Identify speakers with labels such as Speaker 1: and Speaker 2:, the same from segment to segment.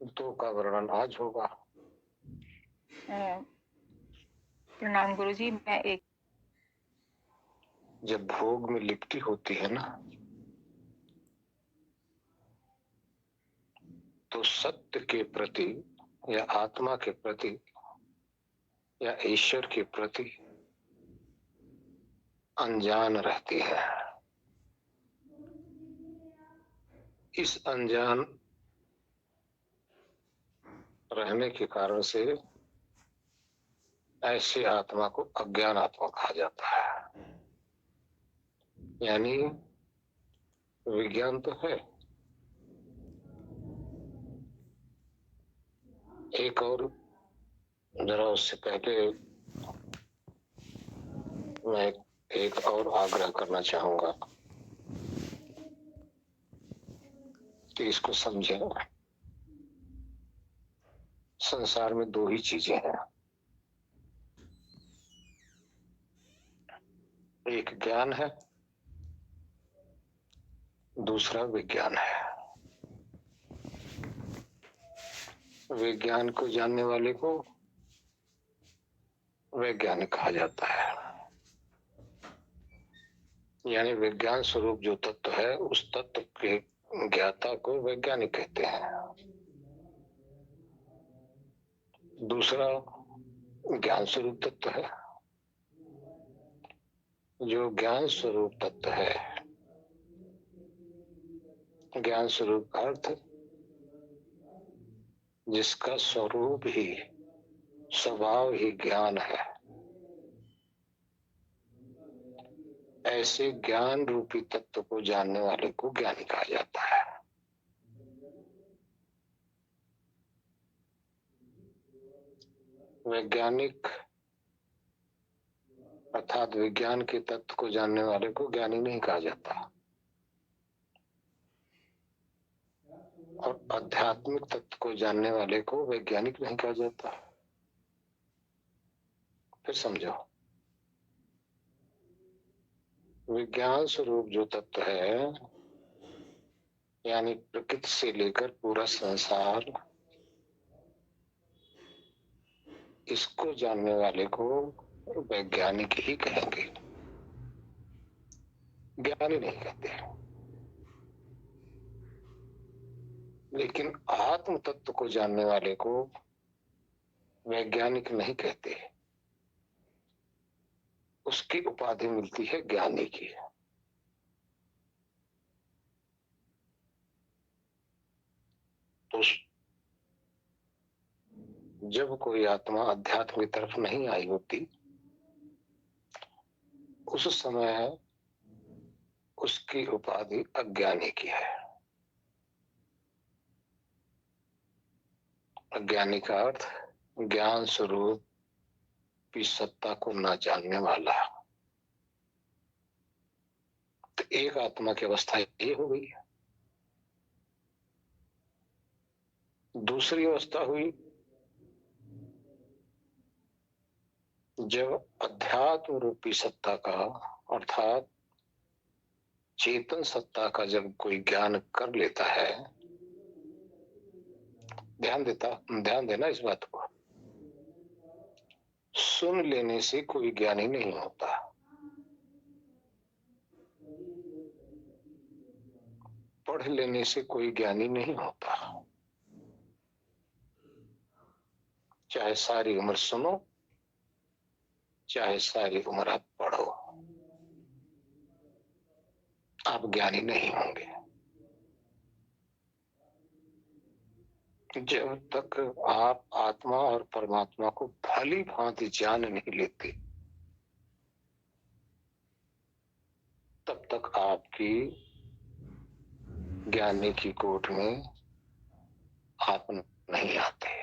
Speaker 1: दो का वर्णन आज होगा।
Speaker 2: प्रणाम गुरुजी। मैं एक
Speaker 1: जब भोग में लिप्ति होती है ना, तो सत्य के प्रति या आत्मा के प्रति या ईश्वर के प्रति अनजान रहती है। इस अनजान रहने के कारण से ऐसे आत्मा को अज्ञान आत्मा कहा जाता है। यानी विज्ञान तो है, एक और जरा उससे पहले मैं एक और आग्रह करना चाहूंगा कि इसको समझें। संसार में दो ही चीजें हैं, एक ज्ञान है, दूसरा विज्ञान है। विज्ञान को जानने वाले को वैज्ञानिक कहा जाता है। यानी विज्ञान स्वरूप जो तत्व है, उस तत्व के ज्ञाता को वैज्ञानिक कहते हैं। दूसरा ज्ञान स्वरूप तत्व है। जो ज्ञान स्वरूप तत्व है, ज्ञान स्वरूप का अर्थ जिसका स्वरूप ही स्वभाव ही ज्ञान है, ऐसे ज्ञान रूपी तत्व को जानने वाले को ज्ञानी कहा जाता है। वैज्ञानिक अर्थात विज्ञान के तत्व को जानने वाले को ज्ञानी नहीं कहा जाता, और आध्यात्मिक तत्व को जानने वाले को वैज्ञानिक नहीं कहा जाता। फिर समझो, विज्ञान स्वरूप जो तत्व है, यानी प्रकृति से लेकर पूरा संसार, इसको जानने वाले को वैज्ञानिक ही कहेंगे, ज्ञानी नहीं कहते। लेकिन आत्म तत्व को जानने वाले को वैज्ञानिक नहीं कहते, उसकी उपाधि मिलती है ज्ञानी की। तो जब कोई आत्मा अध्यात्म की तरफ नहीं आई होती, उस समय उसकी उपाधि अज्ञानी की है। अज्ञानी का अर्थ ज्ञान स्वरूप की सत्ता को न जानने वाला। तो एक आत्मा की अवस्था ये हो गई। दूसरी अवस्था हुई जब अध्यात्म रूपी सत्ता का अर्थात चेतन सत्ता का जब कोई ज्ञान कर लेता है। ध्यान देना इस बात को। सुन लेने से कोई ज्ञानी नहीं होता, पढ़ लेने से कोई ज्ञानी नहीं होता। चाहे सारी उम्र सुनो, चाहे सारी उम्र आप पढ़ो, आप ज्ञानी नहीं होंगे जब तक आप आत्मा और परमात्मा को भली भांति जान नहीं लेते। तब तक आपकी ज्ञानी की कोट में आप नहीं आते।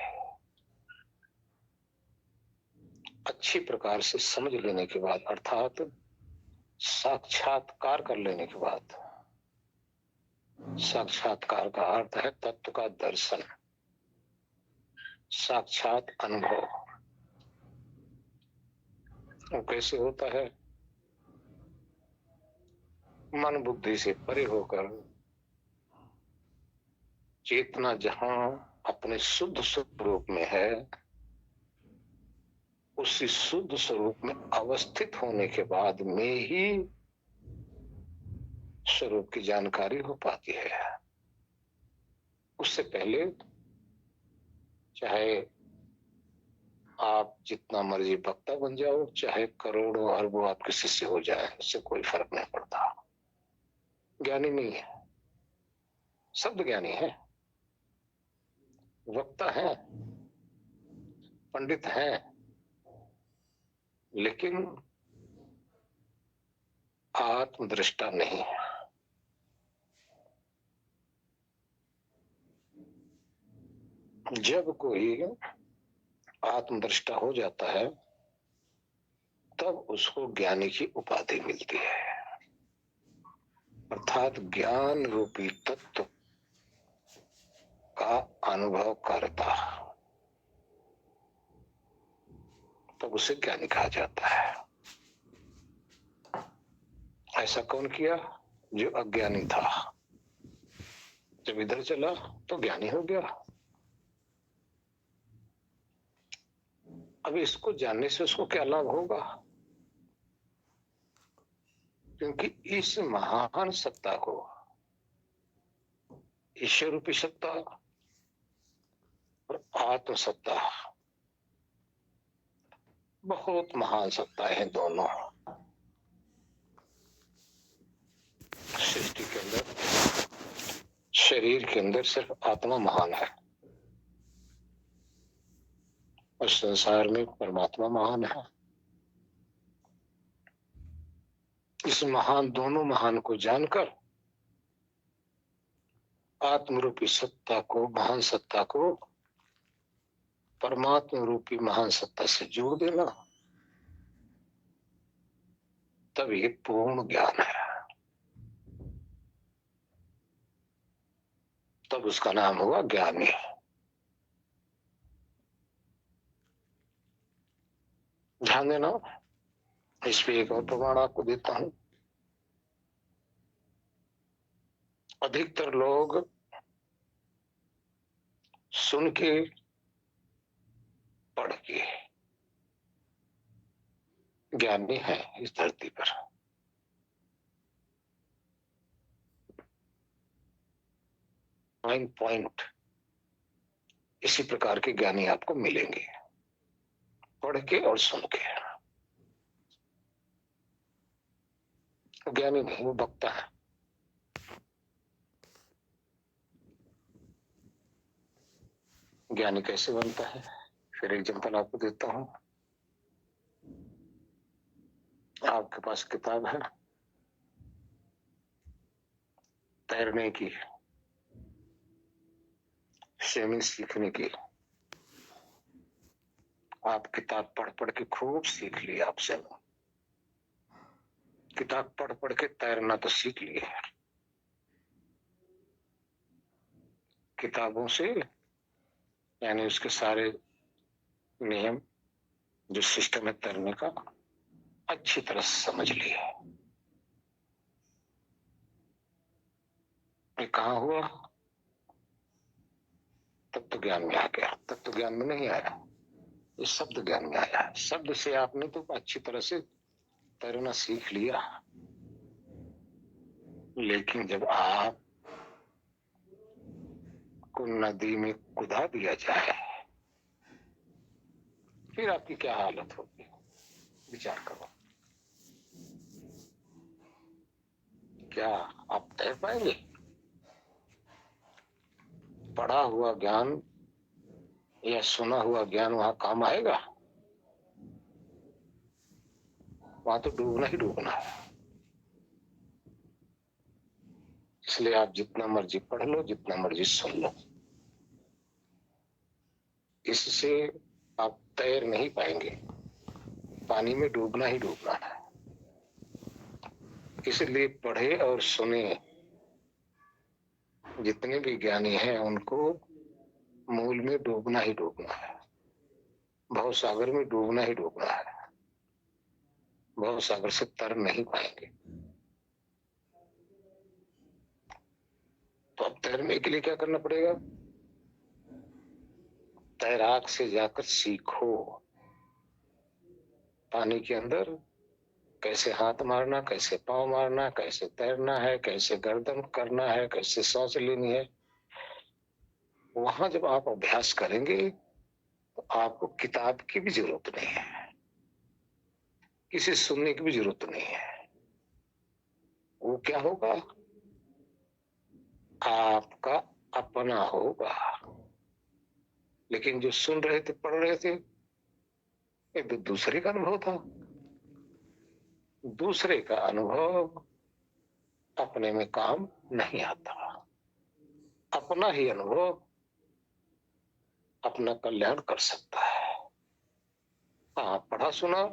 Speaker 1: अच्छी प्रकार से समझ लेने के बाद, अर्थात साक्षात्कार कर लेने के बाद, साक्षात्कार का अर्थ है तत्व का दर्शन, साक्षात अनुभव। वो कैसे होता है? मन बुद्धि से परे होकर चेतना जहां अपने शुद्ध स्वरूप में है, उसी शुद्ध स्वरूप में अवस्थित होने के बाद में ही स्वरूप की जानकारी हो पाती है। उससे पहले चाहे आप जितना मर्जी वक्ता बन जाओ, चाहे करोड़ों अरबों आपके शिष्य हो जाए, उससे कोई फर्क नहीं पड़ता। ज्ञानी नहीं है, शब्द ज्ञानी है, वक्ता है, पंडित है, लेकिन आत्मदृष्टा नहीं है। जब कोई आत्मदृष्टा हो जाता है तब उसको ज्ञानी की उपाधि मिलती है, अर्थात ज्ञान रूपी तत्व का अनुभव करता, तब उसे ज्ञानी कहा जाता है। ऐसा कौन किया? जो अज्ञानी था, जब इधर चला तो ज्ञानी हो गया। अब इसको जानने से उसको क्या लाभ होगा? क्योंकि इस महान सत्ता को, ईश्वर रूपी सत्ता और आत्म सत्ता, बहुत महान सत्ताएं हैं दोनों। सृष्टि के अंदर, शरीर के अंदर सिर्फ आत्मा महान है और संसार में परमात्मा महान है। इस महान, दोनों महान को जानकर आत्म रूपी सत्ता को, महान सत्ता को परमात्मा रूपी महान सत्ता से जोड़ देना, तब ये पूर्ण ज्ञान है। तब उसका नाम हुआ ज्ञानी। ध्यान देना, इस पे एक और प्रमाण आपको देता हूं। अधिकतर लोग सुन के, पढ़ के ज्ञानी है इस धरती पर। पॉइंट इसी प्रकार के ज्ञानी आपको मिलेंगे, पढ़ के और सुन के। ज्ञानी नहीं, वो वक्ता है। ज्ञानी कैसे बनता है? फिर एग्जाम्पल आपको देता हूं। आपके पास किताब है तैरने की, स्विमिंग सीखने की। आप किताब पढ़ पढ़ के खूब सीख ली आपसे, किताब पढ़ पढ़ के तैरना तो सीख लिए, किताबों से, यानी उसके सारे नियम, जो सिस्टम है तैरने का, अच्छी तरह समझ लिए। ये कहाँ हुआ? तब तो ज्ञान में आ गया। तब तो ज्ञान में नहीं आया, ये शब्द ज्ञान में आया। शब्द से आपने तो अच्छी तरह से तैरना सीख लिया, लेकिन जब आप को नदी में कुदा दिया जाए, फिर आपकी क्या हालत होगी? विचार करो। क्या आप तैर पाएंगे? पढ़ा हुआ ज्ञान या सुना हुआ ज्ञान वहां काम आएगा? वहां तो डूबना ही डूबना है। इसलिए आप जितना मर्जी पढ़ लो, जितना मर्जी सुन लो, इससे आप तैर नहीं पाएंगे। पानी में डूबना ही डूबना है। इसलिए पढ़े और सुने जितने भी ज्ञानी हैं, उनको मूल में डूबना ही डूबना है, भव सागर में डूबना ही डूबना है। भव सागर से तर नहीं पाएंगे। तो अब तैरने के लिए क्या करना पड़ेगा? तैराक से जाकर सीखो, पानी के अंदर कैसे हाथ मारना, कैसे पांव मारना, कैसे तैरना है, कैसे गर्दन करना है, कैसे सांस लेनी है। वहां जब आप अभ्यास करेंगे तो आपको किताब की भी जरूरत नहीं है, किसी सुनने की भी जरूरत नहीं है। वो क्या होगा? आपका अपना होगा। लेकिन जो सुन रहे थे, पढ़ रहे थे, ये तो दूसरे का अनुभव था। दूसरे का अनुभव अपने में काम नहीं आता। अपना ही अनुभव अपना कल्याण कर सकता है। हाँ, पढ़ा सुना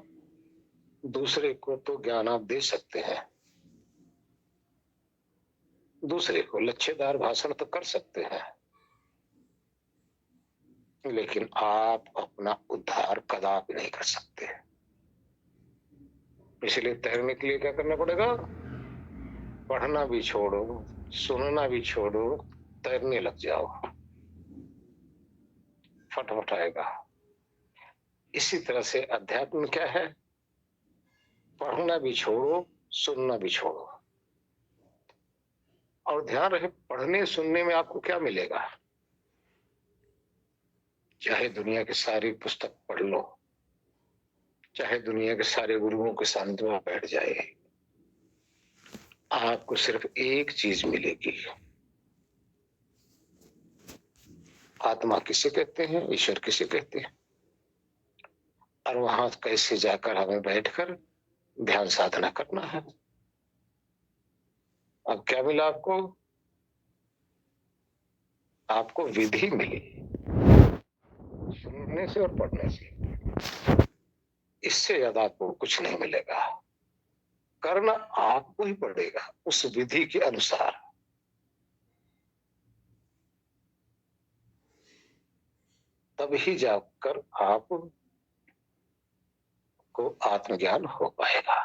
Speaker 1: दूसरे को तो ज्ञान आप दे सकते हैं, दूसरे को लच्छेदार भाषण तो कर सकते हैं, लेकिन आप अपना उद्धार कदापि नहीं कर सकते। इसलिए तैरने के लिए क्या करना पड़ेगा? पढ़ना भी छोड़ो, सुनना भी छोड़ो, तैरने लग जाओ, फटाफट आएगा। इसी तरह से अध्यात्म क्या है? पढ़ना भी छोड़ो, सुनना भी छोड़ो। और ध्यान रहे, पढ़ने सुनने में आपको क्या मिलेगा? चाहे दुनिया की सारी पुस्तक पढ़ लो, चाहे दुनिया के सारे गुरुओं के सानिध्य में बैठ जाए, आपको सिर्फ एक चीज मिलेगी। आत्मा किसे कहते हैं, ईश्वर किसे कहते हैं, और वहां कैसे जाकर हमें बैठकर ध्यान साधना करना है। अब क्या मिला आपको? आपको विधि मिली सुनने से और पढ़ने से। इससे ज्यादा आपको कुछ नहीं मिलेगा। करना आपको ही पड़ेगा उस विधि के अनुसार। तभी जाकर आप को आत्मज्ञान हो पाएगा।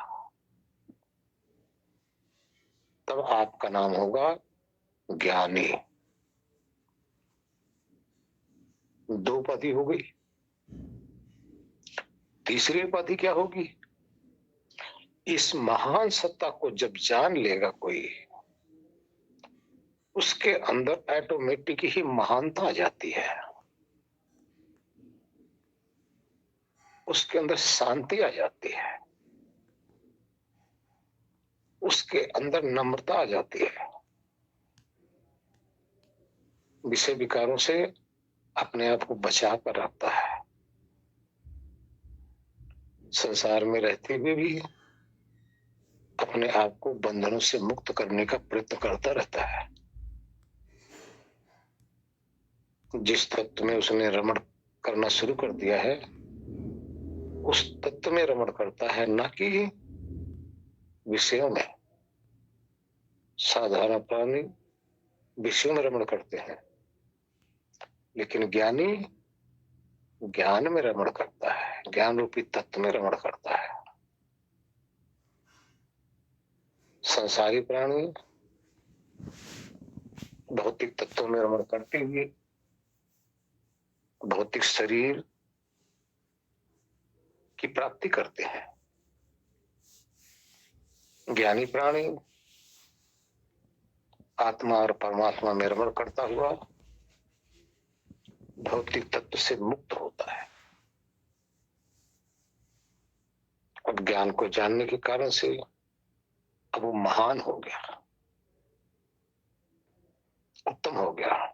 Speaker 1: तब आपका नाम होगा ज्ञानी। दो उपाधि हो गई। तीसरी उपाधि क्या होगी? इस महान सत्ता को जब जान लेगा कोई, उसके अंदर ऑटोमेटिक ही महानता आ जाती है, उसके अंदर शांति आ जाती है, उसके अंदर नम्रता आ जाती है। विषय विकारों से अपने आप को बचा कर रखता है। संसार में रहते हुए भी अपने आप को बंधनों से मुक्त करने का प्रयत्न करता रहता है। जिस तत्व में उसने रमण करना शुरू कर दिया है, उस तत्व में रमण करता है, न कि विषयों में। साधारण प्राणी विषयों में रमण करते हैं, लेकिन ज्ञानी ज्ञान में रमण करता है, ज्ञान रूपी तत्व में रमण करता है। संसारी प्राणी भौतिक तत्वों में रमण करते हुए भौतिक शरीर की प्राप्ति करते हैं। ज्ञानी प्राणी आत्मा और परमात्मा में रमण करता हुआ भौतिक तत्व से मुक्त होता है। अब ज्ञान को जानने के कारण से अब वो महान हो गया, उत्तम हो गया।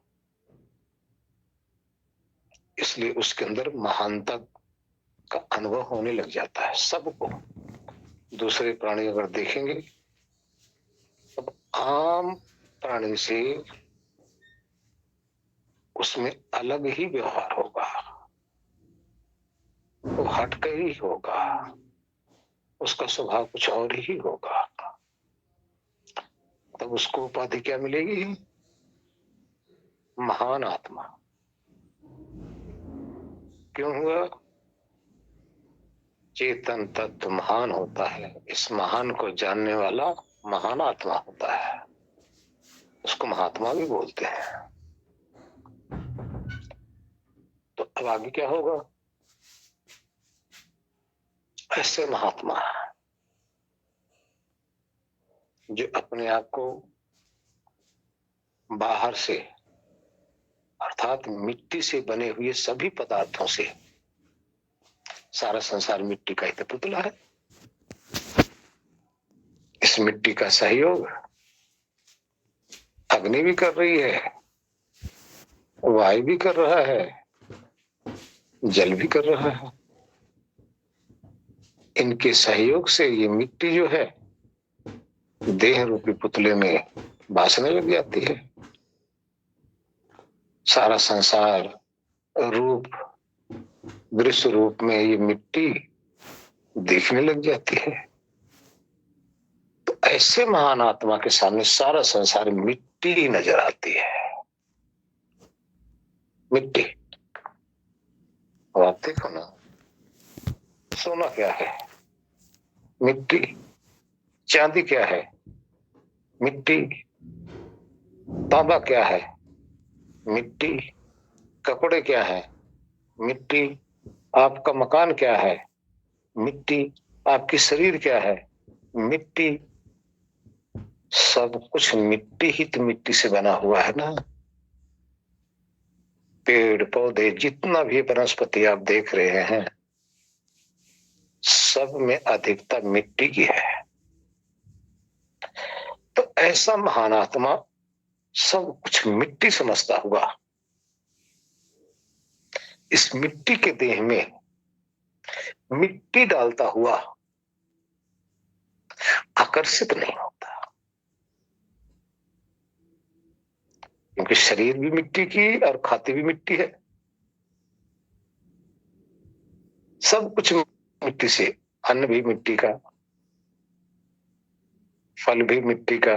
Speaker 1: इसलिए उसके अंदर महानता का अनुभव होने लग जाता है सबको। दूसरे प्राणी अगर देखेंगे, अब आम प्राणी से उसमें अलग ही व्यवहार होगा, वो हटकर ही होगा, उसका स्वभाव कुछ और ही होगा। तब उसको उपाधि क्या मिलेगी? महान आत्मा। क्यों हुआ? चेतन तत्व महान होता है, इस महान को जानने वाला महान आत्मा होता है, उसको महात्मा भी बोलते हैं। तो अब आगे क्या होगा? ऐसे महात्मा जो अपने आप को बाहर से अर्थात मिट्टी से बने हुए सभी पदार्थों से, सारा संसार मिट्टी का ही तो पुतला है, इस मिट्टी का सहयोग अग्नि भी कर रही है, वायु भी कर रहा है, जल भी कर रहा है। इनके सहयोग से ये मिट्टी जो है देह रूपी पुतले में बासने लग जाती है। सारा संसार रूप दृश्य रूप में ये मिट्टी देखने लग जाती है। तो ऐसे महान आत्मा के सामने सारा संसार मिट्टी ही नजर आती है। मिट्टी। अब आप देखो ना, सोना क्या है? मिट्टी। चांदी क्या है? मिट्टी। तांबा क्या है? मिट्टी। कपड़े क्या है? मिट्टी। आपका मकान क्या है? मिट्टी। आपकी शरीर क्या है? मिट्टी। सब कुछ मिट्टी ही तो मिट्टी से बना हुआ है ना। पेड़ पौधे जितना भी वनस्पति आप देख रहे हैं सब में अधिकता मिट्टी की है। तो ऐसा महान आत्मा सब कुछ मिट्टी समझता हुआ इस मिट्टी के देह में मिट्टी डालता हुआ आकर्षित नहीं होता, क्योंकि शरीर भी मिट्टी की और खाती भी मिट्टी है। सब कुछ मिट्टी से, अन्न भी मिट्टी का, फल भी मिट्टी का,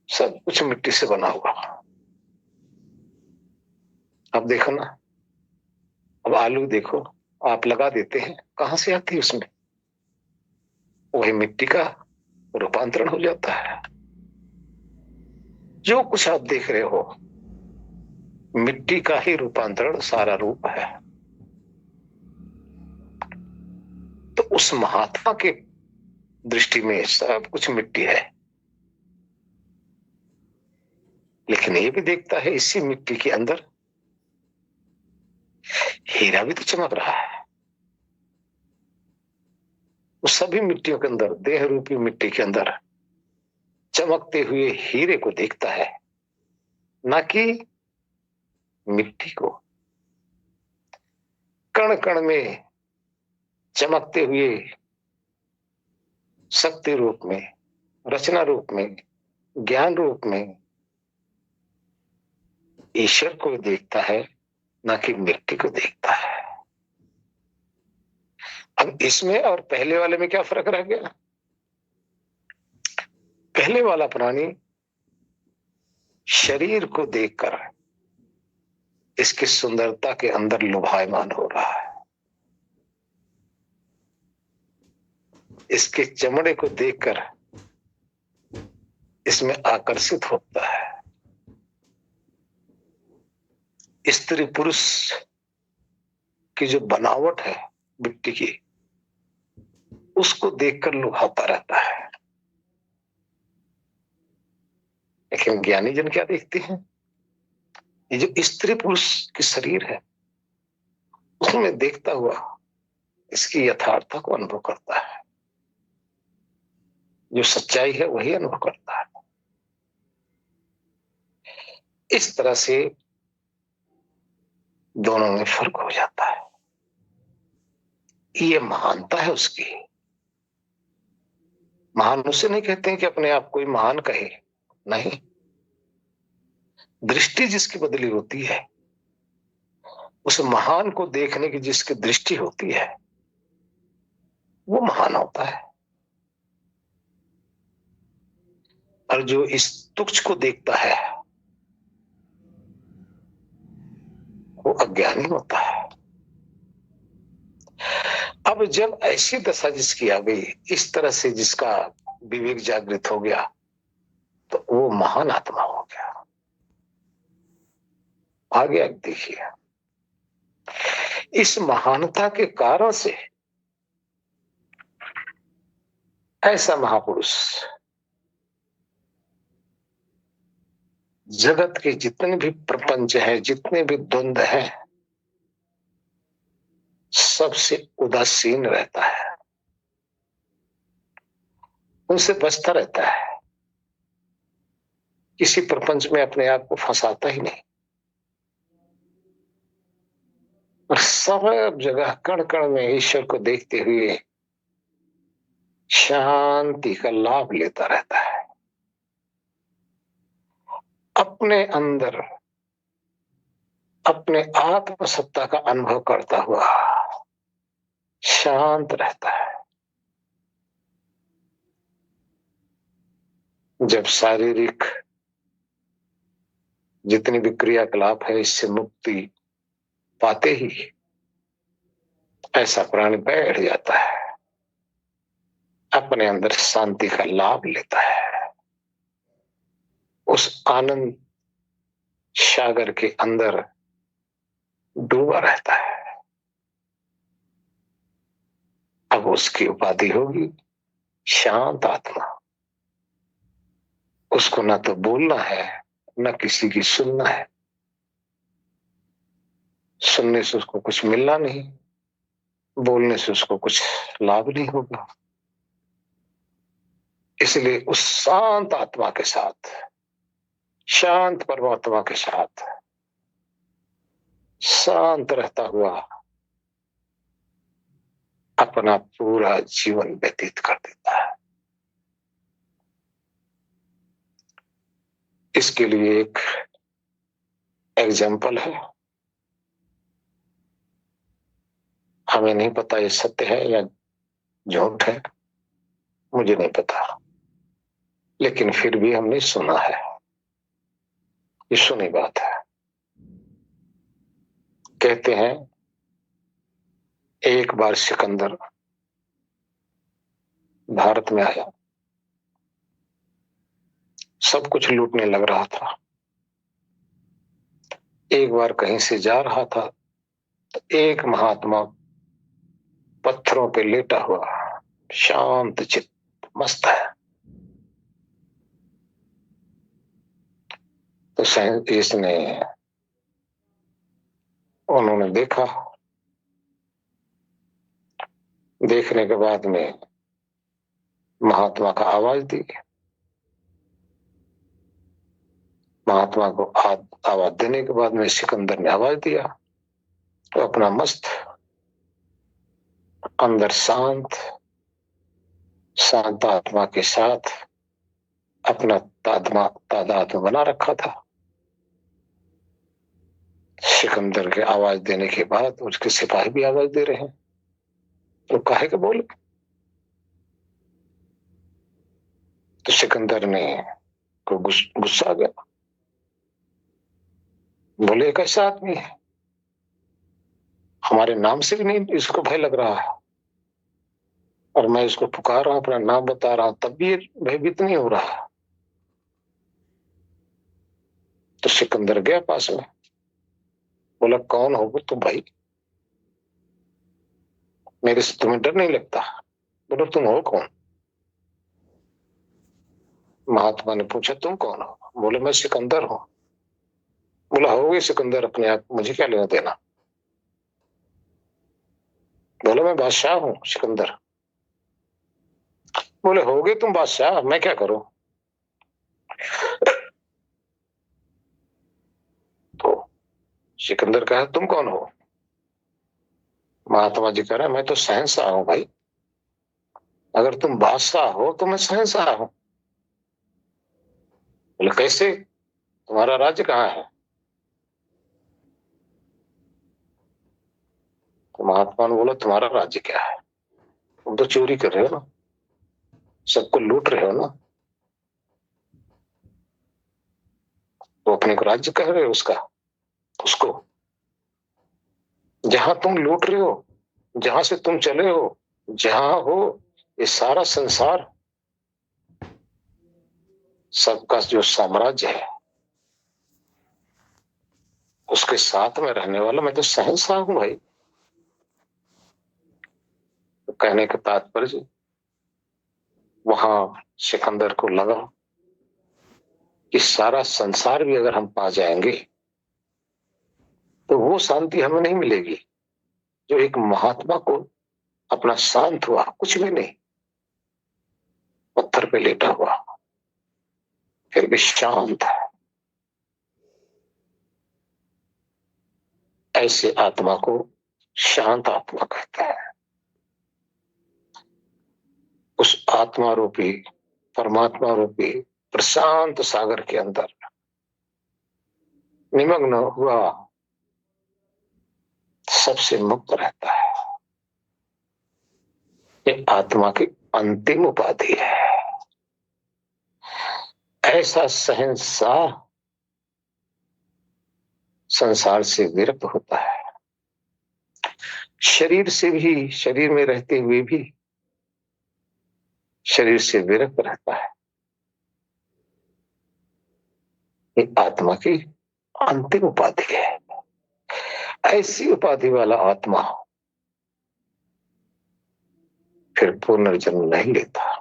Speaker 1: सब कुछ मिट्टी से बना हुआ। अब देखो ना, अब आलू देखो, आप लगा देते हैं, कहां से आती है? उसमें वही मिट्टी का रूपांतरण हो जाता है। जो कुछ आप देख रहे हो मिट्टी का ही रूपांतरण सारा रूप है। तो उस महात्मा के दृष्टि में सब कुछ मिट्टी है, लेकिन ये भी देखता है इसी मिट्टी के अंदर हीरा भी तो चमक रहा है। उस सभी मिट्टियों के अंदर, देह रूपी मिट्टी के अंदर चमकते हुए हीरे को देखता है, ना कि मिट्टी को। कण कण में चमकते हुए शक्ति रूप में, रचना रूप में, ज्ञान रूप में ईश्वर को देखता है, ना कि मिट्टी को देखता है। अब इसमें और पहले वाले में क्या फर्क रह गया? पहले वाला प्राणी शरीर को देखकर इसकी सुंदरता के अंदर लुभायमान हो रहा है, इसके चमड़े को देखकर इसमें आकर्षित होता है। स्त्री पुरुष की जो बनावट है मिट्टी की, उसको देखकर लुभाता रहता है। लेकिन ज्ञानी जन क्या देखते हैं? ये जो स्त्री पुरुष की शरीर है उसमें देखता हुआ इसकी यथार्थता को अनुभव करता है, जो सच्चाई है वही अनुभव करता है। इस तरह से दोनों में फर्क हो जाता है। ये महानता है उसकी। महान उसे नहीं कहते हैं कि अपने आप कोई महान कहे, नहीं। दृष्टि जिसकी बदली होती है, उस महान को देखने की जिसकी दृष्टि होती है, वो महान होता है। और जो इस तुच्छ को देखता है वो अज्ञानी होता है। अब जब ऐसी दशा जिसकी आ गई, इस तरह से जिसका विवेक जागृत हो गया, तो वो महान आत्मा हो गया। आगे आगे देखिए, इस महानता के कारण से ऐसा महापुरुष जगत के जितने भी प्रपंच हैं, जितने भी द्वंद्व हैं, सबसे उदासीन रहता है, उनसे बचता रहता है, किसी प्रपंच में अपने आप को फंसाता ही नहीं, और सब जगह कण कण में ईश्वर को देखते हुए शांति का लाभ लेता रहता है। अपने अंदर अपने आत्मसत्ता का अनुभव करता हुआ शांत रहता है। जब शारीरिक जितनी भी क्रियाकलाप है इससे मुक्ति पाते ही ऐसा प्राणी बैठ जाता है, अपने अंदर शांति का लाभ लेता है, उस आनंद सागर के अंदर डूबा रहता है। अब उसकी उपाधि होगी शांत आत्मा। उसको ना तो बोलना है, न किसी की सुनना है, सुनने से उसको कुछ मिलना नहीं, बोलने से उसको कुछ लाभ नहीं होगा। इसलिए उस शांत आत्मा के साथ, शांत परमात्मा के साथ शांत रहता हुआ अपना पूरा जीवन व्यतीत कर देता है। इसके लिए एक एग्जाम्पल है, हमें नहीं पता ये सत्य है या झूठ है, मुझे नहीं पता, लेकिन फिर भी हमने सुना है, ये सुनी बात है। कहते हैं एक बार सिकंदर भारत में आया, सब कुछ लूटने लग रहा था। एक बार कहीं से जा रहा था तो एक महात्मा पत्थरों पे लेटा हुआ शांत चित्त मस्त है। तो इसने उन्होंने देखा, देखने के बाद में महात्मा का आवाज दी, महात्मा को आवाज देने के बाद में सिकंदर ने आवाज दिया, तो अपना मस्त अंदर शांत आत्मा के साथ अपना तादात्म्य बना रखा था। सिकंदर के आवाज देने के बाद उसके सिपाही भी आवाज दे रहे हैं, तो काहे के बोले? तो सिकंदर ने को गुस्सा आ गया, बोले एक ऐसा आदमी है, हमारे नाम से भी नहीं इसको भय लग रहा है, और मैं इसको पुकार रहा हूं, अपना नाम बता रहा हूं, तब भी ये भयभीत नहीं हो रहा। तो सिकंदर गया पास में, बोला कौन हो तुम भाई, मेरे से तुम्हें डर नहीं लगता? बोला तुम हो कौन? महात्मा ने पूछा तुम कौन हो? बोले मैं सिकंदर हूं। बोला हो गए सिकंदर अपने आप, मुझे क्या लेना देना? बोला मैं बादशाह हूं सिकंदर। बोले हो गए तुम बादशाह, मैं क्या करूं? तो सिकंदर कहा तुम कौन हो? महात्मा जी कह रहे मैं तो शहंशाह हूं भाई, अगर तुम बादशाह हो तो मैं शहंशाह हूं। बोले कैसे, तुम्हारा राज्य कहाँ है? तो महात्मा ने बोला तुम्हारा राज्य क्या है, तुम तो चोरी कर रहे हो ना, सबको लूट रहे हो ना, तो अपने को राज्य कह रहे हो उसको जहां तुम लूट रहे हो, जहां से तुम चले हो, जहां हो, ये सारा संसार सबका जो साम्राज्य है, उसके साथ में रहने वाला, मैं तो शहंशाह हूं भाई। तो कहने का तात्पर्य वहां सिकंदर को लगा कि सारा संसार भी अगर हम पा जाएंगे तो वो शांति हमें नहीं मिलेगी जो एक महात्मा को अपना शांत हुआ, कुछ भी नहीं, पत्थर पे लेटा हुआ फिर भी शांत है। ऐसे आत्मा को शांत आत्मा कहते हैं। उस आत्मा रूपी, परमात्मा रूपी प्रशांत सागर के अंदर निमग्न हुआ सबसे मुक्त रहता है। ये आत्मा की अंतिम उपाधि है। ऐसा शहंशाह संसार से विरक्त होता है, शरीर से भी, शरीर में रहते हुए भी शरीर से विरक्त रहता है। ये आत्मा की अंतिम उपाधि है। ऐसी उपाधि वाला आत्मा फिर पुनर्जन्म नहीं लेता,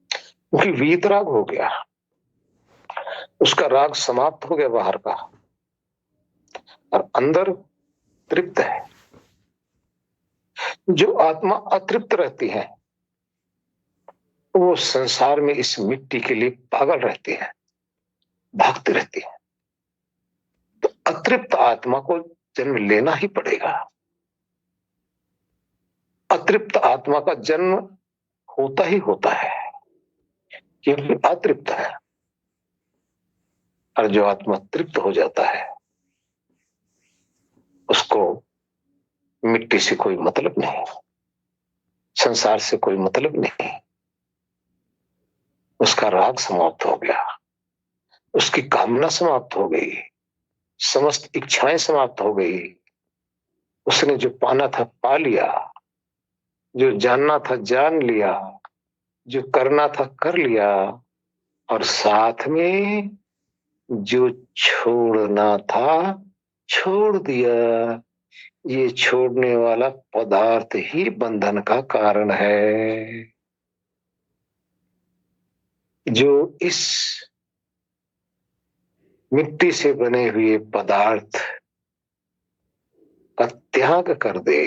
Speaker 1: क्योंकि वीतराग हो गया, उसका राग समाप्त हो गया बाहर का, और अंदर तृप्त है। जो आत्मा अतृप्त रहती है वो संसार में इस मिट्टी के लिए पागल रहती है, भागती रहती है। तो अतृप्त आत्मा को जन्म लेना ही पड़ेगा। अतृप्त आत्मा का जन्म होता ही होता है, क्योंकि अतृप्त है। और जो आत्मा तृप्त हो जाता है उसको मिट्टी से कोई मतलब नहीं, संसार से कोई मतलब नहीं। उसका राग समाप्त हो गया, उसकी कामना समाप्त हो गई, समस्त इच्छाएं समाप्त हो गई। उसने जो पाना था पा लिया, जो जानना था जान लिया, जो करना था कर लिया, और साथ में जो छोड़ना था छोड़ दिया। ये छोड़ने वाला पदार्थ ही बंधन का कारण है। जो इस मिट्टी से बने हुए पदार्थ का त्याग कर दे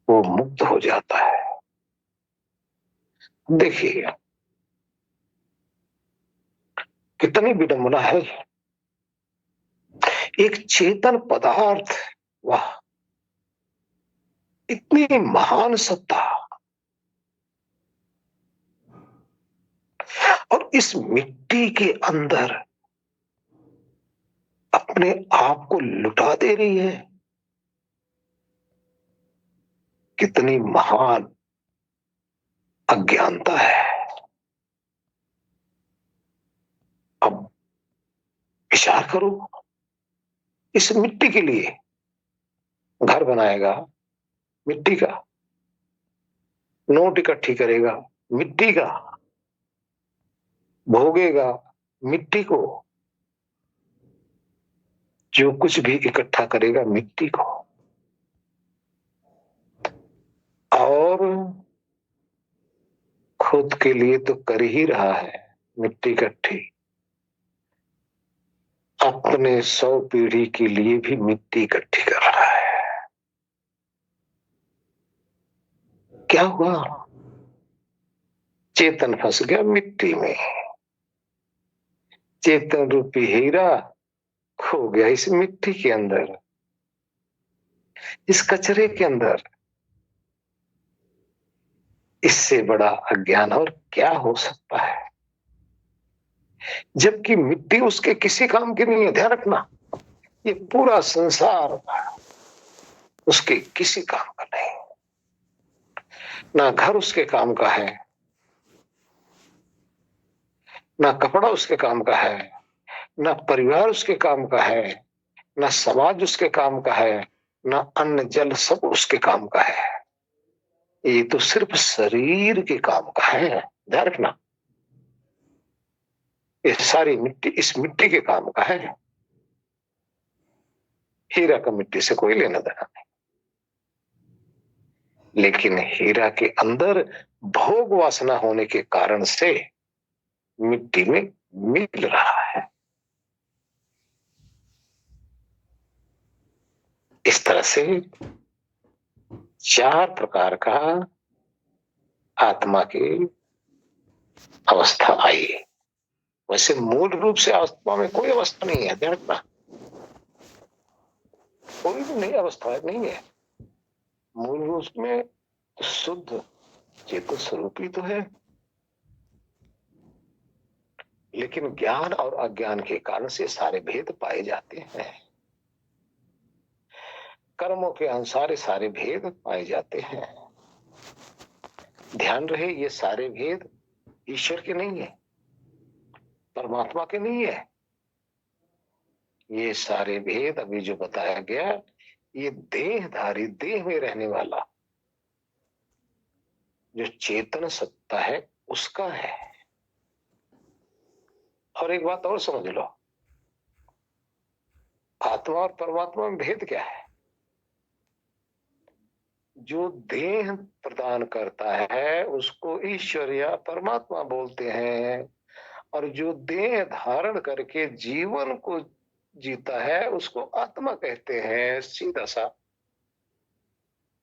Speaker 1: वो मुक्त हो जाता है। देखिए कितनी विडंबना है। एक चेतन पदार्थ, वाह, इतनी महान सत्ता, और इस मिट्टी के अंदर अपने आप को लुटा दे रही है। कितनी महान अज्ञानता है। अब विचार करो, इस मिट्टी के लिए घर बनाएगा मिट्टी का, नोट इकट्ठी करेगा मिट्टी का, भोगेगा मिट्टी को, जो कुछ भी इकट्ठा करेगा मिट्टी को, और खुद के लिए तो कर ही रहा है मिट्टी इकट्ठी, अपने 100 पीढ़ी के लिए भी मिट्टी इकट्ठी कर रहा है। क्या हुआ? चेतन फंस गया मिट्टी में। चेतन रूपी हीरा खो गया इस मिट्टी के अंदर, इस कचरे के अंदर। इससे बड़ा अज्ञान और क्या हो सकता है? जबकि मिट्टी उसके किसी काम की नहीं है। ध्यान रखना, ये पूरा संसार उसके किसी काम का नहीं। ना घर उसके काम का है, ना कपड़ा उसके काम का है, ना परिवार उसके काम का है, ना समाज उसके काम का है, ना अन्न जल सब उसके काम का है। ये तो सिर्फ शरीर के काम का है। ध्यान रखना, ये सारी मिट्टी इस मिट्टी के काम का है। हीरा का मिट्टी से कोई लेना देना नहीं, लेकिन हीरा के अंदर भोग वासना होने के कारण से मिट्टी में मिल रहा है। इस तरह से 4 प्रकार का आत्मा की अवस्था आई। वैसे मूल रूप से आत्मा में कोई अवस्था नहीं है, ध्यान रखना, कोई भी नई अवस्था नहीं है। मूल रूप में शुद्ध चेतन स्वरूप ही तो है, लेकिन ज्ञान और अज्ञान के कारण से सारे भेद पाए जाते हैं। कर्मों के अनुसार सारे भेद पाए जाते हैं। ध्यान रहे, ये सारे भेद ईश्वर के नहीं है, परमात्मा के नहीं है। ये सारे भेद अभी जो बताया गया, ये देहधारी, देह में रहने वाला जो चेतन सत्ता है उसका है। और एक बात और समझ लो, आत्मा और परमात्मा में भेद क्या है? जो देह प्रदान करता है उसको ईश्वर या परमात्मा बोलते हैं, और जो देह धारण करके जीवन को जीता है उसको आत्मा कहते हैं। सीधा सा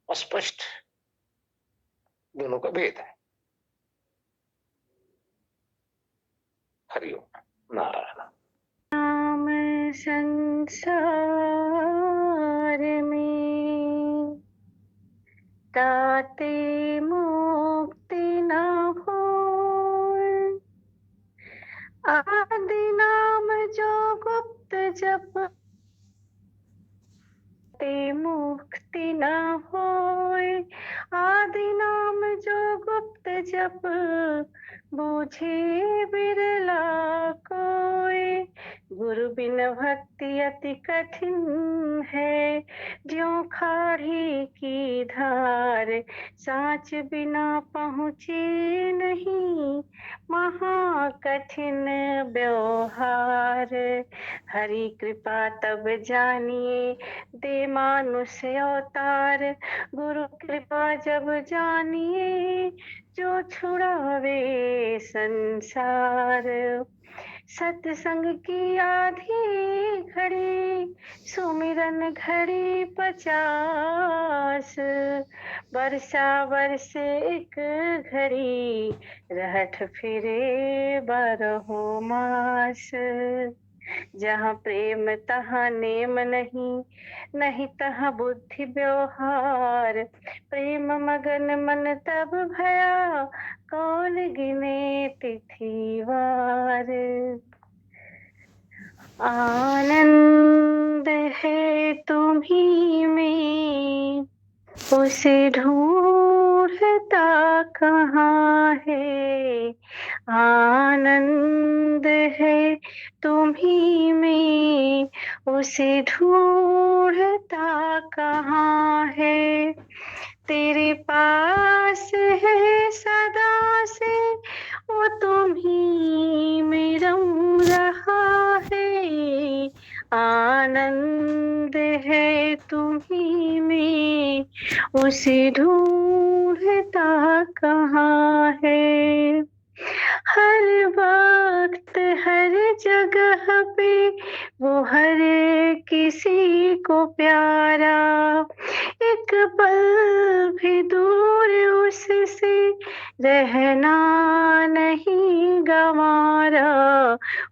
Speaker 1: स्पष्ट दोनों का भेद है। हरिओम नारायण।
Speaker 3: नाम संसार में ताते मुक्ति न होय, आदि नाम जो गुप्त जप ते मुक्ति न होय, आदि नाम जो गुप्त जप बूझे बिरला कोय। गुरु बिन भक्ति अति कठिन है, ज्यों खारी की धार, सांच बिना पहुँचे नहीं, महा कठिन व्यवहार। हरि कृपा तब जानिए, दे मानुष अवतार, गुरु कृपा जब जानिए, जो छुड़ावे संसार। सत्संग की आधी घड़ी, सुमिरन घड़ी 50, वर्षा वर्ष एक घड़ी, रहठ फिरे 12 मास। जहाँ प्रेम तहाँ नेम नहीं, नहीं तहाँ बुद्धि व्यवहार। प्रेम मगन मन तब भया, कौन गिने तिथि वार। आनंद है तुम्हीं में, उसे ढूंढता कहाँ है। आनंद है तुम्हीं में, उसे ढूंढता कहाँ है। तेरे पास है सदा से, वो तुम्हीं में रम रहा है। आनंद है तुम्हीं में, उसे ढूंढता कहाँ है। हर वक्त हर जगह पे वो हर किसी को प्यारा, एक पल भी दूर उससे रहना नहीं गंवारा।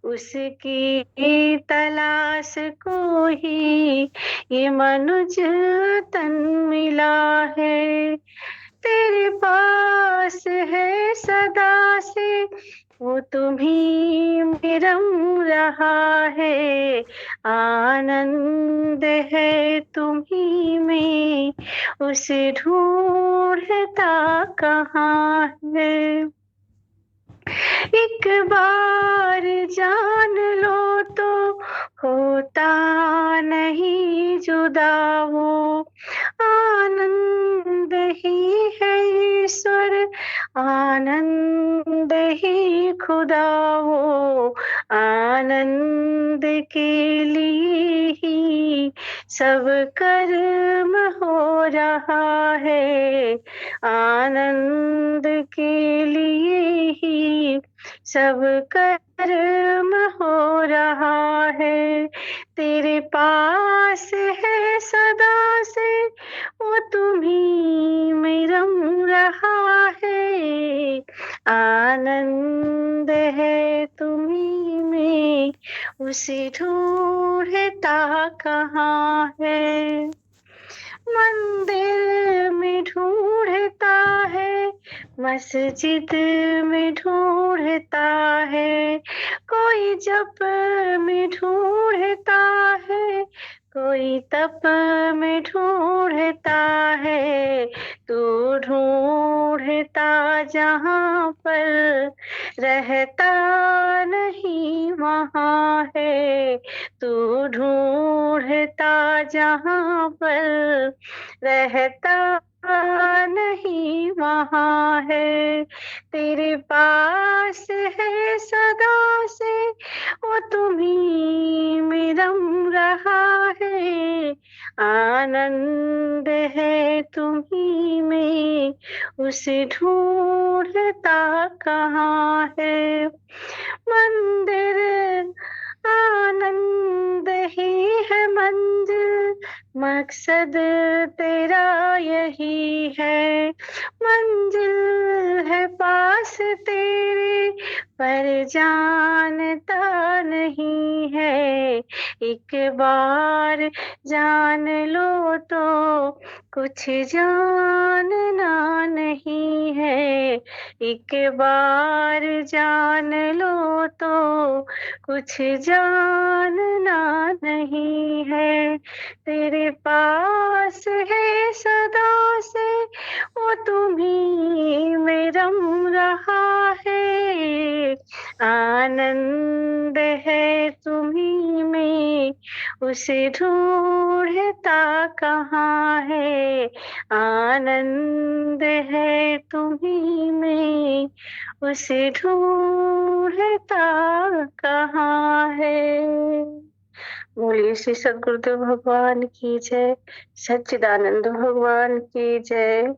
Speaker 3: उसकी तलाश को ही ये मनुज तन मिला है। तेरे पास है सदा से, वो तुम्हीं में रम रहा है। आनंद है तुम्हीं में, उसे ढूंढता कहाँ है। एक बार जान लो तो होता नहीं जुदा वो। आनंद ही है ईश्वर, आनंद ही खुदा वो। आनंद के लिए ही सब कर्म हो रहा है आनंद के लिए ही, सब कर्म हो रहा है तेरे पास है सदा से, वो तुम्ही में रम रहा है आनंद है तुम्ही में, उसे ढूंढता कहाँ है। मंदिर में ढूंढता है, मस्जिद में ढूंढता है, कोई जप में ढूंढता है, कोई तप में ढूंढता है। तू ढूंढता जहाँ पर रहता नहीं वहाँ है, तू ढूंढता जहाँ पर रहता नहीं वहाँ है। तेरे पास है सदा से, वो तुम्ही में रम रहा है आनंद है तुम्ही में, उसे ढूंढता कहाँ है। मंदिर आनंद ही है मंजिल, मकसद तेरा यही है। मंजिल है पास तेरे पर जानता नहीं है, एक बार जान लो तो कुछ जानना नहीं है, एक बार जान लो तो कुछ जानना नहीं है। तेरे पास है सदा से, वो तुम्ही में रम रहा है आनंद है तुम्ही में, उसे ढूंढता कहाँ है आनंद है तुम्ही में, उसे ढूंढता कहाँ है। बोलिए श्री सद्गुरुदेव भगवान की जय, सच्चिदानंद भगवान की जय।